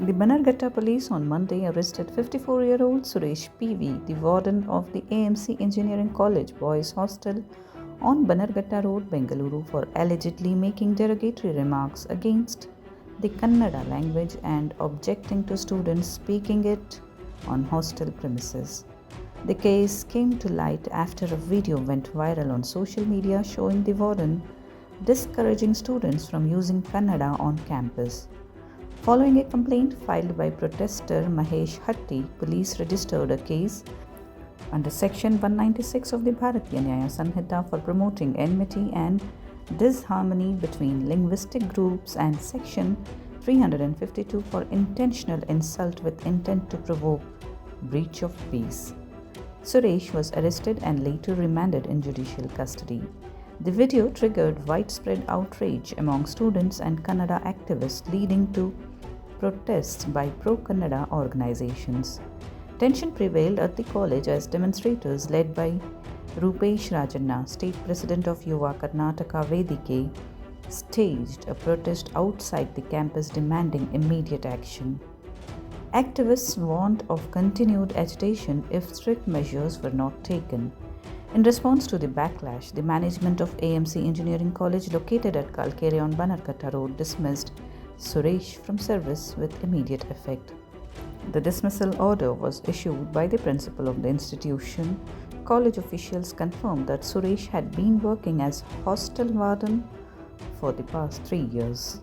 The Bannerghatta police on Monday arrested 54-year-old Suresh PV, the warden of the AMC Engineering College boys' hostel on Bannerghatta Road, Bengaluru, for allegedly making derogatory remarks against the Kannada language and objecting to students speaking it on hostel premises. The case came to light after a video went viral on social media showing the warden discouraging students from using Kannada on campus. Following a complaint filed by protester Mahesh Hatti, police registered a case under Section 196 of the Bharatiya Nyaya Sanhita for promoting enmity and disharmony between linguistic groups and Section 352 for intentional insult with intent to provoke breach of peace. Suresh was arrested and later remanded in judicial custody. The video triggered widespread outrage among students and Kannada activists, leading to protests by pro-Kannada organizations. Tension prevailed at the college as demonstrators led by Rupesh Rajanna, state president of Yuva Karnataka Vedike, staged a protest outside the campus demanding immediate action. Activists warned of continued agitation if strict measures were not taken. In response to the backlash, the management of AMC Engineering College located at Kalkere on Bannerghatta Road dismissed Suresh from service with immediate effect. The dismissal order was issued by the principal of the institution. College officials confirmed that Suresh had been working as hostel warden for the past 3 years.